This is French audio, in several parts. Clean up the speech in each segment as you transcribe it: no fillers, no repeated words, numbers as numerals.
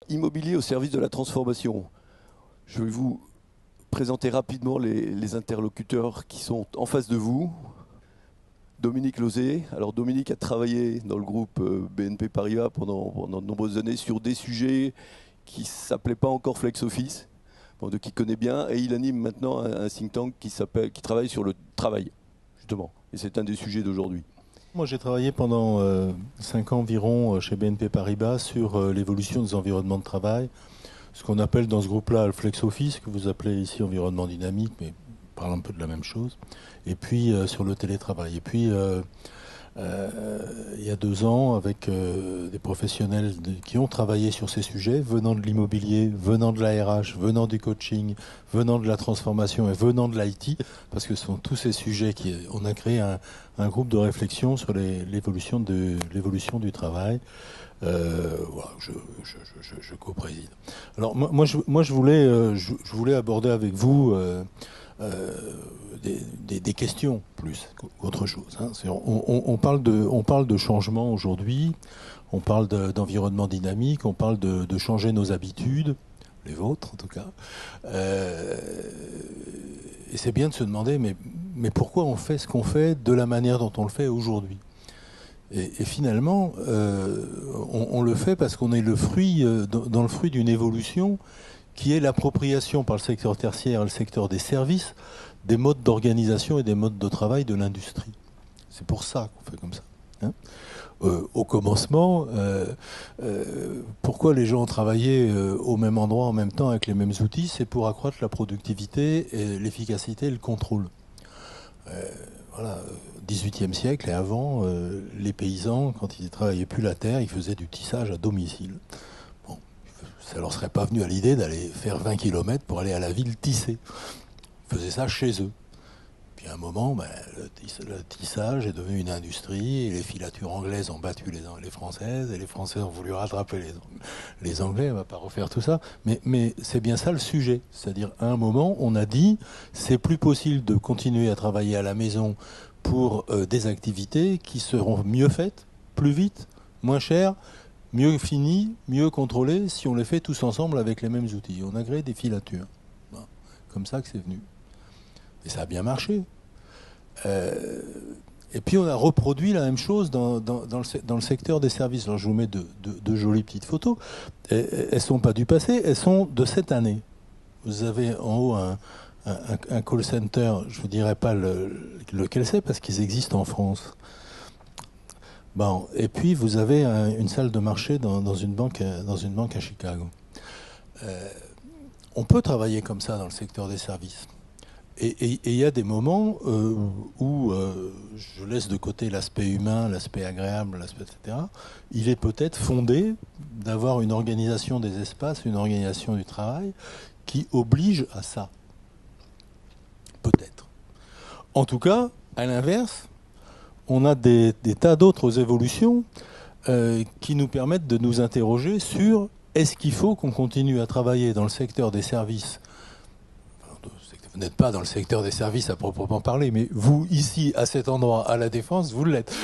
Immobilier au service de la transformation. Je vais vous présenter rapidement les interlocuteurs qui sont en face de vous. Dominique Lozé. Alors Dominique a travaillé dans le groupe BNP Paribas pendant de nombreuses années sur des sujets qui ne s'appelaient pas encore Flex Office, de qui connaît bien, et il anime maintenant un think tank qui travaille sur le travail, justement. Et c'est un des sujets d'aujourd'hui. Moi, j'ai travaillé pendant 5 ans environ chez BNP Paribas sur l'évolution des environnements de travail, ce qu'on appelle dans ce groupe-là le Flex Office, que vous appelez ici environnement dynamique, mais on parle un peu de la même chose, et puis sur le télétravail. Et puis, il y a 2 ans, avec des professionnels qui ont travaillé sur ces sujets, venant de l'immobilier, venant de la RH, venant du coaching, venant de la transformation et venant de l'IT, parce que ce sont tous ces sujets on a créé un groupe de réflexion sur l'évolution du travail. Voilà, je co-préside. Alors moi, je voulais aborder avec vous des questions plus qu'autre chose. Hein. On parle de changement aujourd'hui, on parle d'environnement dynamique, on parle de changer nos habitudes, les vôtres en tout cas. Et c'est bien de se demander, mais pourquoi on fait ce qu'on fait de la manière dont on le fait aujourd'hui ? Et finalement, on le fait parce qu'on est dans le fruit d'une évolution qui est l'appropriation par le secteur tertiaire et le secteur des services des modes d'organisation et des modes de travail de l'industrie. C'est pour ça qu'on fait comme ça. Hein. Au commencement, pourquoi les gens ont travaillé au même endroit en même temps avec les mêmes outils? C'est pour accroître la productivité, et l'efficacité et le contrôle. Voilà, 18e siècle et avant, les paysans, quand ils ne travaillaient plus la terre, ils faisaient du tissage à domicile. Bon, ça ne leur serait pas venu à l'idée d'aller faire 20 km pour aller à la ville tisser. Ils faisaient ça chez eux. Puis à un moment, le tissage est devenu une industrie, et les filatures anglaises ont battu les Françaises, et les Français ont voulu rattraper les Anglais. On ne va pas refaire tout ça. Mais c'est bien ça le sujet. C'est-à-dire, à un moment, on a dit, c'est plus possible de continuer à travailler à la maison pour des activités qui seront mieux faites, plus vite, moins chères, mieux finies, mieux contrôlées, si on les fait tous ensemble avec les mêmes outils. On a créé des filatures. Voilà. Comme ça que c'est venu. Et ça a bien marché. Et puis on a reproduit la même chose dans le secteur des services. Alors je vous mets de jolies petites photos. Elles ne sont pas du passé, elles sont de cette année. Vous avez en haut un call center, je ne vous dirai pas lequel c'est parce qu'ils existent en France. Bon, et puis vous avez une salle de marché dans une banque à Chicago. On peut travailler comme ça dans le secteur des services. Et il y a des moments où je laisse de côté l'aspect humain, l'aspect agréable, etc. Il est peut-être fondé d'avoir une organisation des espaces, une organisation du travail qui oblige à ça. Peut-être. En tout cas, à l'inverse, on a des tas d'autres évolutions qui nous permettent de nous interroger sur est-ce qu'il faut qu'on continue à travailler dans le secteur des services. Vous n'êtes pas dans le secteur des services à proprement parler, mais vous, ici, à cet endroit, à La Défense, vous l'êtes.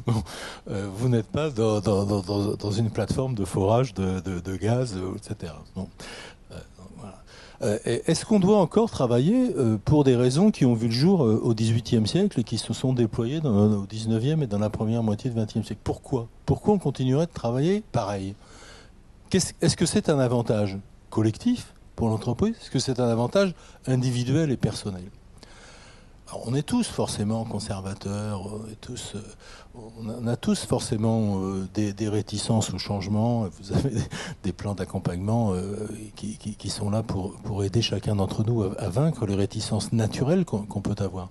Bon, vous n'êtes pas dans une plateforme de forage de gaz, etc. Bon. Voilà. Est-ce qu'on doit encore travailler pour des raisons qui ont vu le jour au XVIIIe siècle et qui se sont déployées au XIXe et dans la première moitié du XXe siècle? Pourquoi on continuerait de travailler pareil? Est-ce que c'est un avantage collectif pour l'entreprise? Est-ce que c'est un avantage individuel et personnel? Alors, on est tous forcément conservateurs, on a tous forcément des réticences au changement. Vous avez des plans d'accompagnement qui sont là pour aider chacun d'entre nous à vaincre les réticences naturelles qu'on peut avoir.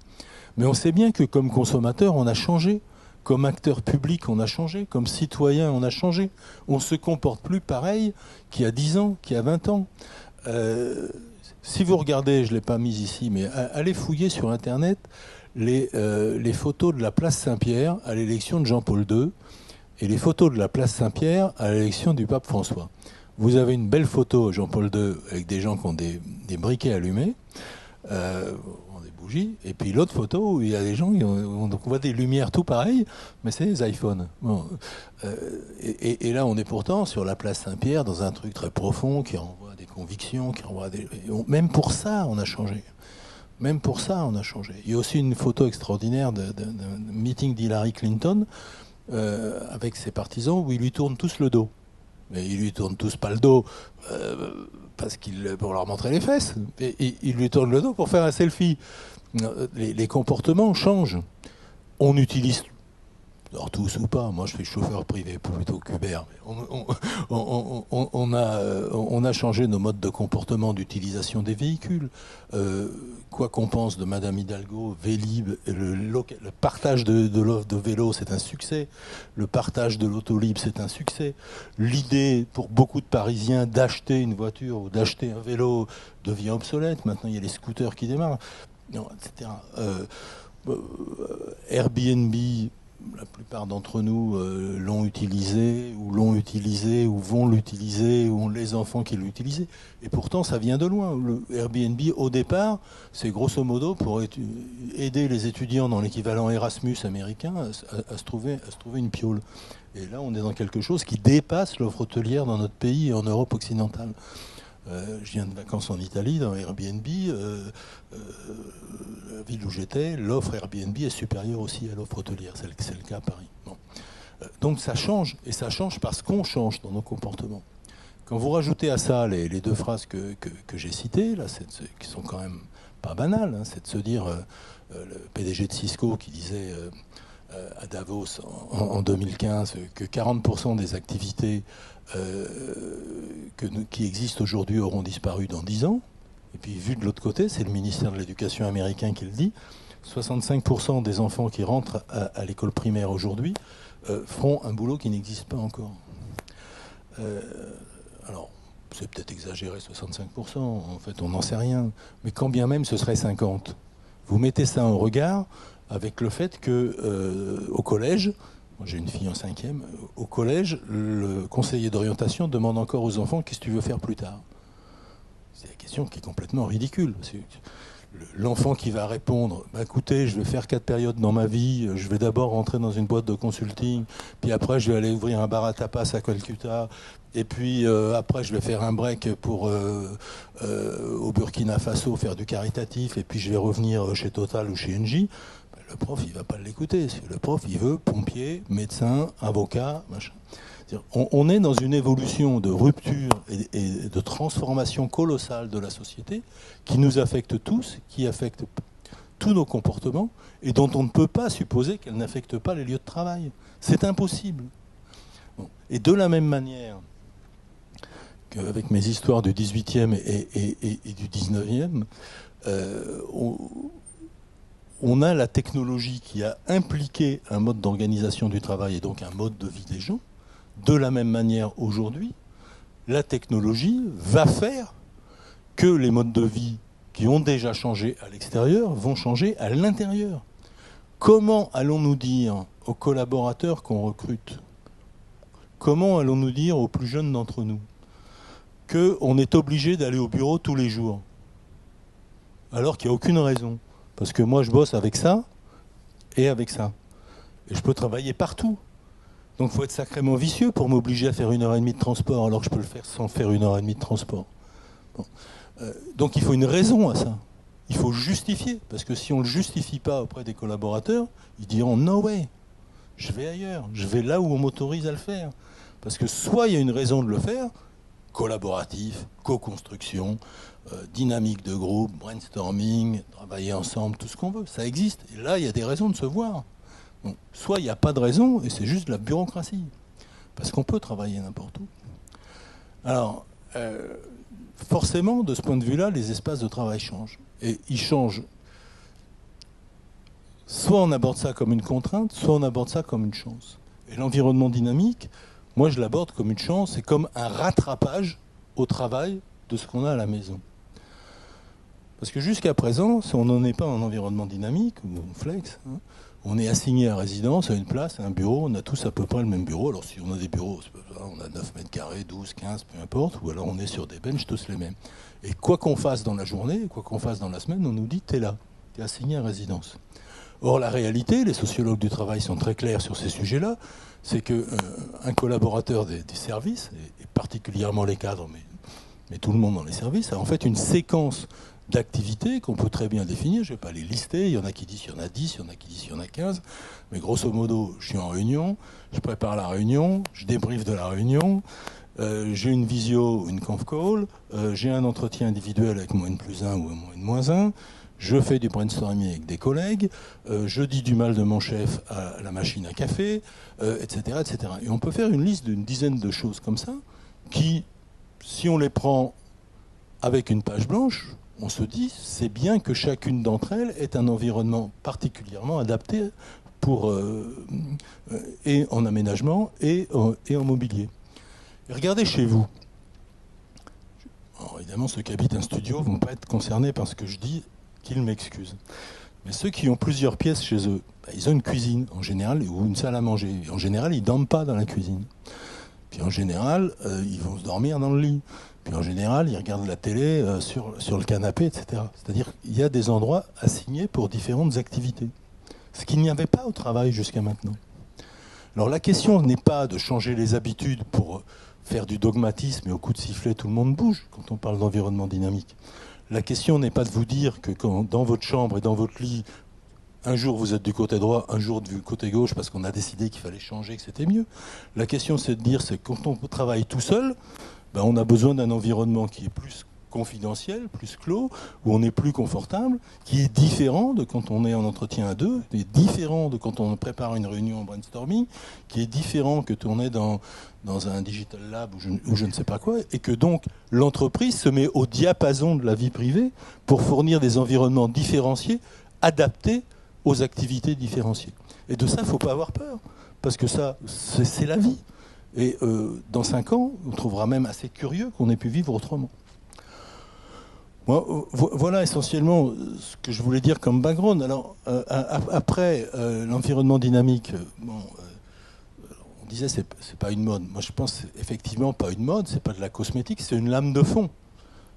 Mais on sait bien que comme consommateur, on a changé. Comme acteur public, on a changé. Comme citoyen, on a changé. On ne se comporte plus pareil qu'il y a 10 ans, qu'il y a 20 ans. Si vous regardez, je ne l'ai pas mis ici, mais allez fouiller sur Internet les photos de la place Saint-Pierre à l'élection de Jean-Paul II et les photos de la place Saint-Pierre à l'élection du pape François. Vous avez une belle photo, Jean-Paul II, avec des gens qui ont des briquets allumés. Des bougies. Et puis l'autre photo où il y a des gens, donc on voit des lumières tout pareilles, mais c'est des iPhones. Bon. Et là, on est pourtant sur la place Saint-Pierre, dans un truc très profond qui renvoie à des convictions, même pour ça, on a changé. Même pour ça, on a changé. Il y a aussi une photo extraordinaire d'un meeting d'Hillary Clinton avec ses partisans où ils lui tournent tous le dos. Mais ils lui tournent tous pas le dos pour leur montrer les fesses. Et ils lui tournent le dos pour faire un selfie. Les comportements changent. On utilise, alors tous ou pas, moi je suis chauffeur privé plutôt qu'Uber, on a changé nos modes de comportement d'utilisation des véhicules. Quoi qu'on pense de Madame Hidalgo, Vélib, le partage de l'offre de vélo, c'est un succès. Le partage de l'Autolib, c'est un succès. L'idée pour beaucoup de Parisiens d'acheter une voiture ou d'acheter un vélo devient obsolète. Maintenant, il y a les scooters qui démarrent, etc. Airbnb, la plupart d'entre nous l'ont utilisé ou vont l'utiliser, ou ont les enfants qui l'utilisent. Et pourtant, ça vient de loin. Le Airbnb, au départ, c'est grosso modo pour aider les étudiants dans l'équivalent Erasmus américain à se trouver une piole. Et là, on est dans quelque chose qui dépasse l'offre hôtelière dans notre pays et en Europe occidentale. Je viens de vacances en Italie, dans Airbnb. La ville où j'étais, l'offre Airbnb est supérieure aussi à l'offre hôtelière. C'est le cas à Paris. Bon. Donc ça change, et ça change parce qu'on change dans nos comportements. Quand vous rajoutez à ça les deux phrases que j'ai citées, là, qui sont quand même pas banales, hein, c'est de se dire, le PDG de Cisco qui disait à Davos en 2015 que 40% des activités qui existent aujourd'hui auront disparu dans 10 ans. Et puis, vu de l'autre côté, c'est le ministère de l'Éducation américain qui le dit, 65% des enfants qui rentrent à l'école primaire aujourd'hui feront un boulot qui n'existe pas encore. Alors, c'est peut-être exagéré, 65%, en fait, on n'en sait rien. Mais quand bien même ce serait 50%, vous mettez ça en regard avec le fait que au collège, moi j'ai une fille en 5e, au collège, le conseiller d'orientation demande encore aux enfants « qu'est-ce que tu veux faire plus tard ?» C'est la question qui est complètement ridicule. L'enfant qui va répondre bah, « écoutez, je vais faire 4 périodes dans ma vie, je vais d'abord rentrer dans une boîte de consulting, puis après je vais aller ouvrir un bar à tapas à Calcutta, et puis après je vais faire un break pour au Burkina Faso faire du caritatif, et puis je vais revenir chez Total ou chez Engie », le prof, il ne va pas l'écouter. Le prof, il veut pompier, médecin, avocat, machin. On est dans une évolution de rupture et de transformation colossale de la société qui nous affecte tous, qui affecte tous nos comportements et dont on ne peut pas supposer qu'elle n'affecte pas les lieux de travail. C'est impossible. Bon. Et de la même manière qu'avec mes histoires du 18e et du 19e, on a la technologie qui a impliqué un mode d'organisation du travail et donc un mode de vie des gens. De la même manière, aujourd'hui, la technologie va faire que les modes de vie qui ont déjà changé à l'extérieur vont changer à l'intérieur. Comment allons-nous dire aux collaborateurs qu'on recrute? Comment allons-nous dire aux plus jeunes d'entre nous qu'on est obligé d'aller au bureau tous les jours alors qu'il n'y a aucune raison? Parce que moi, je bosse avec ça et avec ça. Et je peux travailler partout. Donc, il faut être sacrément vicieux pour m'obliger à faire 1h30 de transport, alors que je peux le faire sans faire 1h30 de transport. Bon. Donc, il faut une raison à ça. Il faut justifier. Parce que si on ne le justifie pas auprès des collaborateurs, ils diront « No way, je vais ailleurs. Je vais là où on m'autorise à le faire. » Parce que soit il y a une raison de le faire, collaboratif, co-construction, dynamique de groupe, brainstorming, travailler ensemble, tout ce qu'on veut. Ça existe. Et là, il y a des raisons de se voir. Bon, soit il n'y a pas de raison, et c'est juste de la bureaucratie. Parce qu'on peut travailler n'importe où. Alors, forcément, de ce point de vue-là, les espaces de travail changent. Et ils changent. Soit on aborde ça comme une contrainte, soit on aborde ça comme une chance. Et l'environnement dynamique, moi je l'aborde comme une chance et comme un rattrapage au travail de ce qu'on a à la maison. Parce que jusqu'à présent, si on n'en est pas en environnement dynamique ou en flex, hein, on est assigné à résidence, à une place, à un bureau, on a tous à peu près le même bureau. Alors si on a des bureaux, on a 9 mètres carrés, 12, 15, peu importe, ou alors on est sur des benches tous les mêmes. Et quoi qu'on fasse dans la journée, quoi qu'on fasse dans la semaine, on nous dit t'es là, t'es assigné à résidence. Or la réalité, les sociologues du travail sont très clairs sur ces sujets-là, c'est qu'un collaborateur des services, et particulièrement les cadres, mais tout le monde dans les services, a en fait une séquence d'activités qu'on peut très bien définir. Je ne vais pas les lister, il y en a qui disent qu'il y en a 10, il y en a qui disent qu'il y en a 15, mais grosso modo, je suis en réunion, je prépare la réunion, je débriefe de la réunion, j'ai une visio, une conf call, j'ai un entretien individuel avec mon N+1 ou mon N-1, je fais du brainstorming avec des collègues, je dis du mal de mon chef à la machine à café, etc., etc. Et on peut faire une liste d'une dizaine de choses comme ça, qui, si on les prend avec une page blanche, on se dit c'est bien que chacune d'entre elles ait un environnement particulièrement adapté pour, et en aménagement et en mobilier. Et regardez chez vous. Alors évidemment, ceux qui habitent un studio ne vont pas être concernés par ce que je dis, qu'ils m'excusent. Mais ceux qui ont plusieurs pièces chez eux, ils ont une cuisine en général ou une salle à manger. Et en général, ils ne dorment pas dans la cuisine. Puis en général, ils vont se dormir dans le lit. Puis en général, ils regardent la télé sur le canapé, etc. C'est-à-dire qu'il y a des endroits assignés pour différentes activités. Ce qu'il n'y avait pas au travail jusqu'à maintenant. Alors la question n'est pas de changer les habitudes pour faire du dogmatisme et au coup de sifflet, tout le monde bouge quand on parle d'environnement dynamique. La question n'est pas de vous dire que quand, dans votre chambre et dans votre lit, un jour vous êtes du côté droit, un jour du côté gauche parce qu'on a décidé qu'il fallait changer, que c'était mieux. La question c'est de dire que quand on travaille tout seul, on a besoin d'un environnement qui est plus confidentiel, plus clos, où on est plus confortable, qui est différent de quand on est en entretien à deux, qui est différent de quand on prépare une réunion en brainstorming, qui est différent que quand on est dans un digital lab ou je ne sais pas quoi, et que donc l'entreprise se met au diapason de la vie privée pour fournir des environnements différenciés, adaptés aux activités différenciées. Et de ça, il ne faut pas avoir peur, parce que ça, c'est la vie. Et dans 5 ans, on trouvera même assez curieux qu'on ait pu vivre autrement. Voilà essentiellement ce que je voulais dire comme background. Alors, après l'environnement dynamique, on disait c'est pas une mode. Moi, je pense que c'est effectivement pas une mode, c'est pas de la cosmétique, c'est une lame de fond.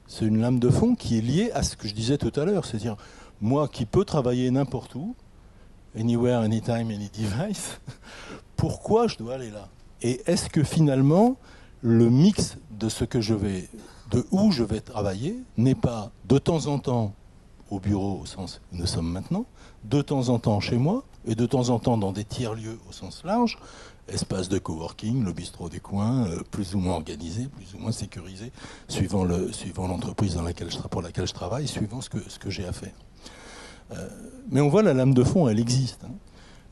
C'est une lame de fond qui est liée à ce que je disais tout à l'heure, c'est-à-dire moi qui peux travailler n'importe où, anywhere, anytime, any device, pourquoi je dois aller là? Et est-ce que finalement, le mix de ce que je vais, de où je vais travailler, n'est pas de temps en temps au bureau au sens où nous sommes maintenant, de temps en temps chez moi, et de temps en temps dans des tiers-lieux au sens large, espace de coworking, le bistrot des coins, plus ou moins organisé, plus ou moins sécurisé, suivant l'entreprise pour laquelle je travaille, suivant ce que j'ai à faire. Mais on voit la lame de fond, elle existe. Hein.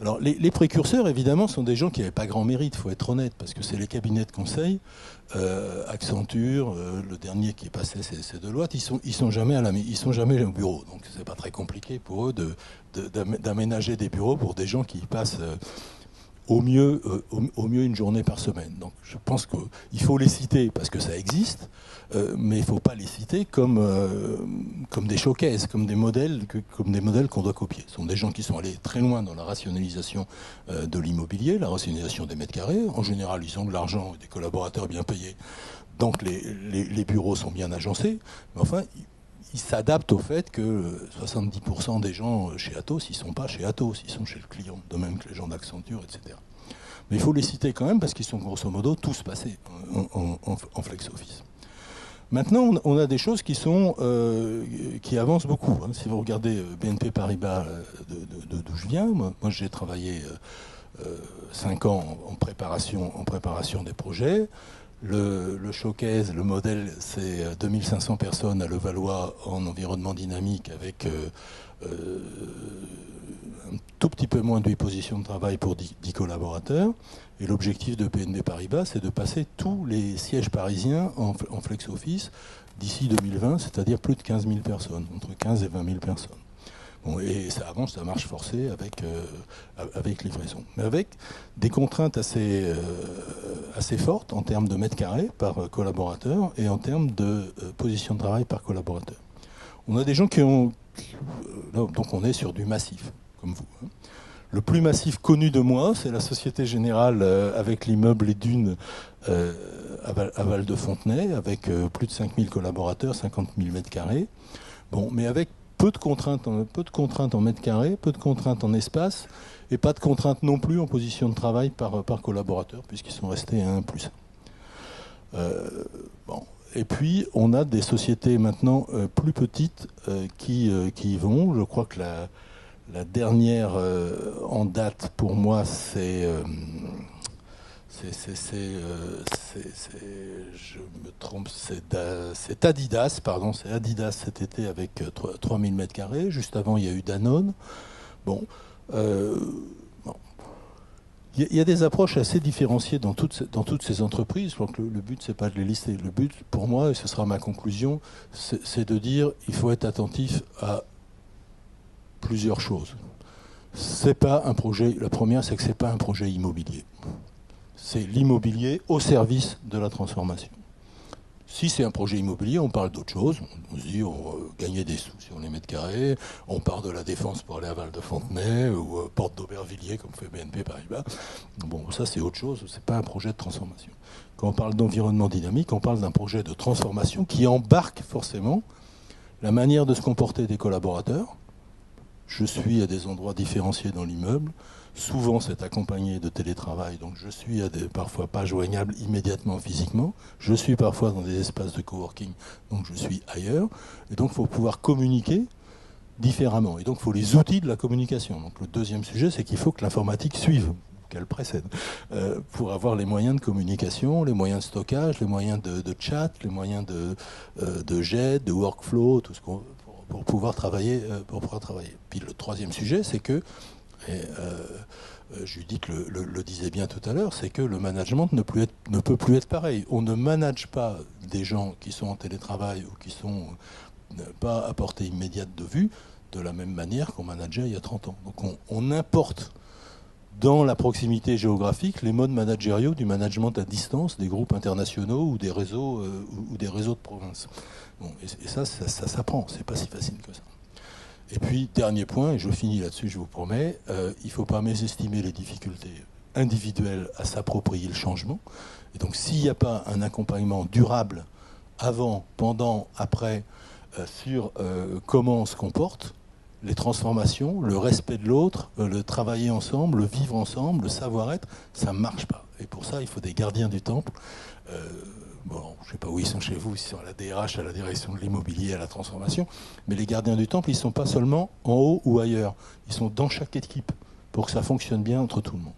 Alors, les précurseurs, évidemment, sont des gens qui n'avaient pas grand mérite, il faut être honnête, parce que c'est les cabinets de conseil, Accenture, le dernier qui est passé, c'est Deloitte, ils sont jamais au bureau. Donc, c'est pas très compliqué pour eux d'aménager des bureaux pour des gens qui passent au mieux une journée par semaine. Donc, je pense qu'il faut les citer parce que ça existe, mais il ne faut pas les citer comme des showcases, comme des modèles qu'on doit copier. Ce sont des gens qui sont allés très loin dans la rationalisation de l'immobilier, la rationalisation des mètres carrés. En général, ils ont de l'argent et des collaborateurs bien payés. Donc les bureaux sont bien agencés. Mais enfin, ils s'adaptent au fait que 70% des gens chez Atos, ils ne sont pas chez Atos, ils sont chez le client, de même que les gens d'Accenture, etc. Mais il faut les citer quand même parce qu'ils sont grosso modo tous passés en flex office. Maintenant, on a des choses qui avancent beaucoup. Hein. Si vous regardez BNP Paribas, d'où je viens, moi j'ai travaillé 5 ans en préparation des projets. Le showcase, le modèle, c'est 2500 personnes à Levallois en environnement dynamique avec un tout petit peu moins de 8 positions de travail pour 10 collaborateurs. Et l'objectif de BNP Paribas, c'est de passer tous les sièges parisiens en flex office d'ici 2020, c'est-à-dire plus de 15 000 personnes, entre 15 et 20 000 personnes. Bon, et ça avance, ça marche forcé avec livraison. Mais avec des contraintes assez fortes en termes de mètres carrés par collaborateur et en termes de position de travail par collaborateur. On a des gens qui ont... Donc on est sur du massif, comme vous. Le plus massif connu de moi, c'est la Société Générale avec l'immeuble Les Dunes à Val de Fontenay, avec plus de 5000 collaborateurs, 50 000 mètres carrés. Bon, mais avec peu de contraintes en mètres carrés, peu de contraintes en espace, et pas de contraintes non plus en position de travail par collaborateur, puisqu'ils sont restés à 1+1. Bon. Et puis, on a des sociétés maintenant plus petites qui y vont. Je crois que la dernière en date pour moi, c'est je me trompe, c'est Adidas, pardon, c'est Adidas cet été avec 3000 mètres carrés. Juste avant, il y a eu Danone. Bon. Il y a des approches assez différenciées dans toutes ces entreprises. Je crois que le but, c'est pas de les lister. Le but, pour moi, et ce sera ma conclusion, c'est de dire qu'il faut être attentif à plusieurs choses. C'est pas un projet. La première, c'est que c'est pas un projet immobilier. C'est l'immobilier au service de la transformation. Si c'est un projet immobilier, on parle d'autre chose. On se dit, on va gagner des sous sur les mètres carrés. On part de la Défense pour aller à Val de Fontenay ou Porte d'Aubervilliers, comme fait BNP Paribas. Bon, ça, c'est autre chose. C'est pas un projet de transformation. Quand on parle d'environnement dynamique, on parle d'un projet de transformation qui embarque forcément la manière de se comporter des collaborateurs. Je suis à des endroits différenciés dans l'immeuble. Souvent, c'est accompagné de télétravail, donc je suis parfois pas joignable immédiatement physiquement. Je suis parfois dans des espaces de coworking, donc je suis ailleurs. Et donc, il faut pouvoir communiquer différemment. Et donc, il faut les outils de la communication. Donc, le deuxième sujet, c'est qu'il faut que l'informatique suive, qu'elle précède, pour avoir les moyens de communication, les moyens de stockage, les moyens de chat, les moyens de jet, de workflow, tout ce qu'on pour pouvoir travailler. Puis le troisième sujet, c'est que Judith le disait bien tout à l'heure, c'est que le management ne peut plus être pareil. On ne manage pas des gens qui sont en télétravail ou qui sont pas à portée immédiate de vue de la même manière qu'on manageait il y a 30 ans. Donc on importe dans la proximité géographique les modes managériaux du management à distance des groupes internationaux ou des réseaux de province. Bon, et ça s'apprend, c'est pas si facile que ça. Et puis, dernier point, et je finis là-dessus, je vous promets, il ne faut pas mésestimer les difficultés individuelles à s'approprier le changement. Et donc, s'il n'y a pas un accompagnement durable avant, pendant, après, sur comment on se comporte, les transformations, le respect de l'autre, le travailler ensemble, le vivre ensemble, le savoir-être, ça ne marche pas. Et pour ça, il faut des gardiens du temple. Bon, je ne sais pas où ils sont chez vous, ils sont à la DRH, à la direction de l'immobilier, à la transformation, mais les gardiens du temple, ils ne sont pas seulement en haut ou ailleurs, ils sont dans chaque équipe pour que ça fonctionne bien entre tout le monde.